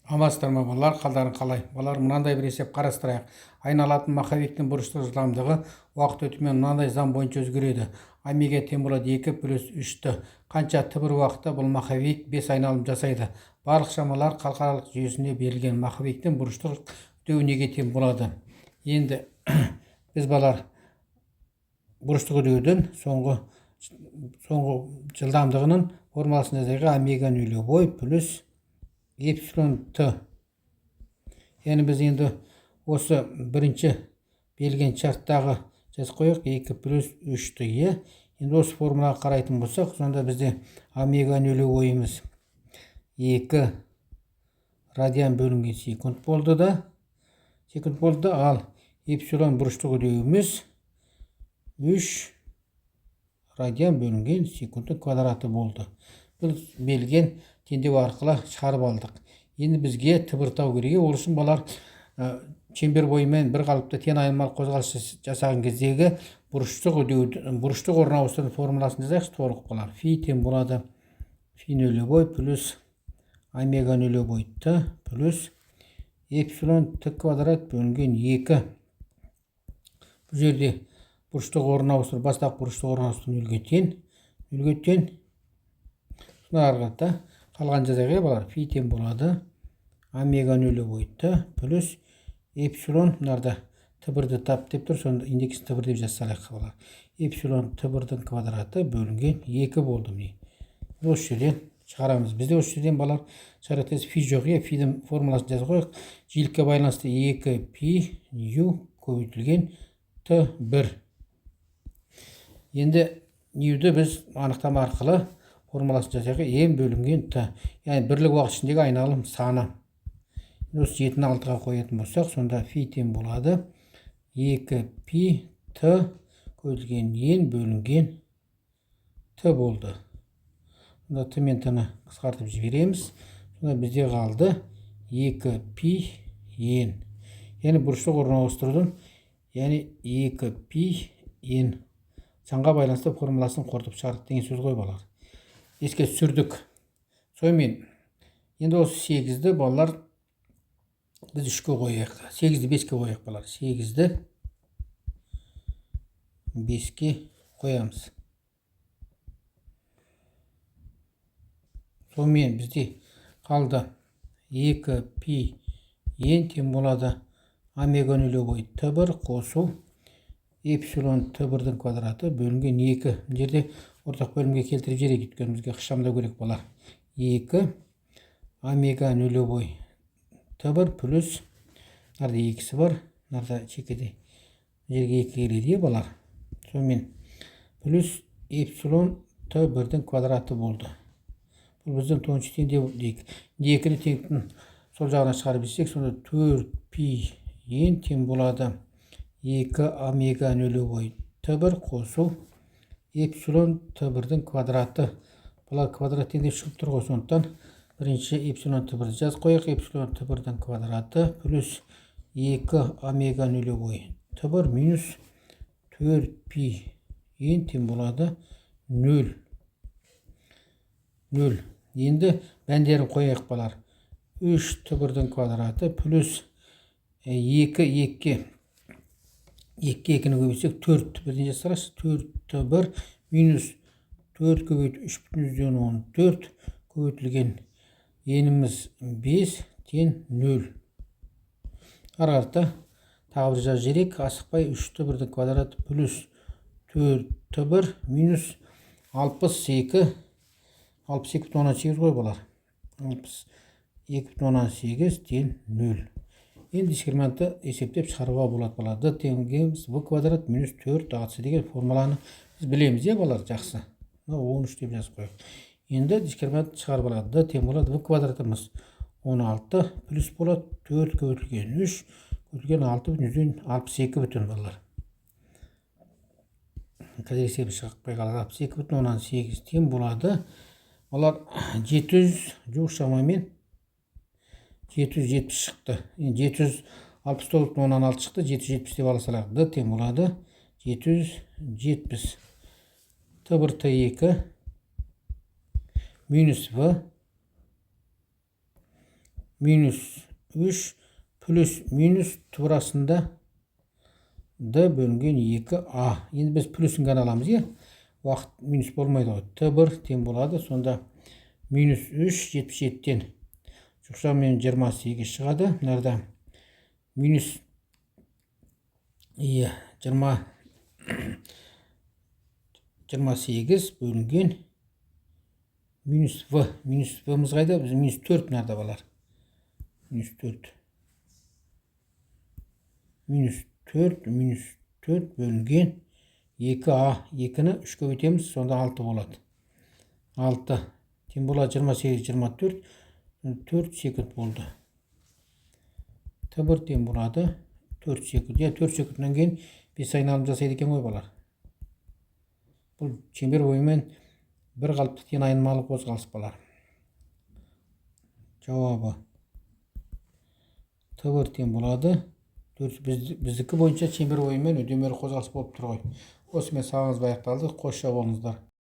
Амастар ма балалар, қалдарың қалай? Балалар, мынандай бір есеп қарастырайық. Айналатын маховиктің бұрыштық жылдамдығы уақыт өтумен мынандай зам бойынша өзгереді. Омега тең болады 2 плюс 3-ті. Қанша бір уақытта бұл маховик 5 айналым жасайды. Барлық шамалар халықаралық жүйесінде берілген. Маховиктің бұрыштық үдеуі неге тең болады? Енді біз балалар бұрыштық үдеудің соңғы жылдамдығының формуласын жазайық. Омега нулевой плюс эпсилон т. Яғни біз енді осы бірінші берілген шарттағы жазып қояйық 2 плюс 3-ті. Енді осы формулаға қарайтын болсақ, сонда бізде омега нулевойымыз 2 радиан бөлінген секунд болды да, ал эпсилон бұрыштық үдеуіміз 3 радиан бөлінген секундтың квадраты болды. Бұл берілген теңдеу арқылы шығарып алдық. Енді бізге тыбыртау керек. Ол үшін балалар чембер бойымен бір қалыпта тең айнымалы қозғалыс жасаған кездегі бұрыштық орын ауыстырудың формуласын жазайық. Толық балалар. Фи тең болады фи нулевой плюс омега нулевой т плюс эпсилон т квадрат бөлінген 2. Бұл жерде бұрыштық орын ауыстыру, бастапқы бұрыштық орын ауыстыру нөлге тең. Соны арқылы қалған жазайық балалар. Фи тең болады омега нулевой т плюс эпсилон, мынарда т1-ді тап деп тұр, сонда индекс т1 деп жазсалайық балалар. Эпсилон т1-дің квадраты бөлінген 2 болды. Осы жерден шығарамыз. Бізде осы жерден балалар шараттас фи жоқ. Фидің формуласын жазып қойық. Жиілікке байланысты 2 пи ю көбейтілген т1. Енді ньюді біз анықтама арқылы формуласын жазайық. М бөлінген т. Яғни бірлік уақыт ішіндегі айналым саны. Осы 7-ні 6-ға қоятын болсақ, сонда фи тең болады 2 пи т көбейтілген н бөлінген т болды. Сонда т мен т-ні қысқартып жібереміз. Сонда бізде қалды 2 пи н. Яғни бұрыштық орын ауыстырудың, яғни 2 пи н санға байланысты формуласын қорытып шығардық деген сөз ғой балалар. Еске түсірдік. Сонымен енді осы 8-ді балалар біз 3-ке қояйық. 8-ді 5-ке қояйық балалар. 8-ді 5-ке қоямыз. Сонымен бізде қалды 2 пи н тең болады омега нулевой т1 қосу эпсилон т1-дің квадраты бөлінген 2. Бұл жерде ортақ бөлімге келтіріп жіберейік, өйткені бізге ықшамдау керек балалар. 2 омега нулевой т1 плюс, мынарда 2-сі бар, мынарда шекеде жерге 2 келеді балалар. Сонымен плюс эпсилон т1-дің квадраты болды. Бұл біздің тоғызыншы теңдеу дейік. 2-ні теңдіктің сол жағына шығарып жіберсек, сонда 4 пи н тең болады 2 омега нулевой т1 қосу эпсилон т1-дің квадраты. Бұлар квадрат теңдеп шығып тұр ғой, сондықтан бірінші эпсилон т1-ді жазып қояйық. Эпсилон т1-дің квадраты плюс 2 омега нулевой т1 минус 4 пи н тең болады 0. Енді мәндерін қояйық балар. 3 т1-дің квадраты плюс 2-ні көбейтсек 4 бірден жасыраш. 4 т1 минус 4 көбейт 3,14 көбейтілген еніміз 5 тең 0. Арқарта тағы бір жаз жерек. Асықпай 3 т1-дің квадраты плюс 4 т1 минус 62,18 ғой балар. 62,18 тең 0. Енді дискриминантты есептеп шығаруға болады балар. д теңгеміз в квадрат минус 4 ағысы деген формуланы біз білеміз, балар, жақсы. 13 деп жазып қойық. Енді дискриминантты шығарып алады. д тең болады в квадратымыз 16 плюс болады 4 көбейтілген 3 көбейтілген 6,62 бүтін балар. Қазір есебі шығықпай қалады. 62,18 тең болады. Олар 700 жоқ шамамен 770 шықты. 769,16 шықты. 770 деп ала салайық. д тең болады 770. т1 т2 минус в минус 3 плюс минус турасында d бөлінген 2a. Енді біз плюсын ғана аламыз, е? Уақыт минус болмайды ғой. Т1 тең болады. Сонда минус 3 77-тен жұқшағымен 28 шығады. Мынарда минус 28 бөлінген минус v. Минус v-мыз қайда? Біз минус 4 мынарда балар. Минус 4. Минус 4 бөлінген 2a. 2-ні 3-ке өтеміз, сонда 6 болады. 6 тең болады 28, 24. 4 секунд болды. Т1 тең болады 4 секунд. 4 секундтан кейін 5 айналым жасайды екен ғой балар. Бұл чембер бойымен бір қалыпты тең айнымалы қозғалыс балар. Жауабы Т1 тең болады. Біздікі бойынша чембер бойымен үдемелі қозғалыс болып тұр ғой. Осымен сабағымыз аяқталды. Қош жау болыңыздар.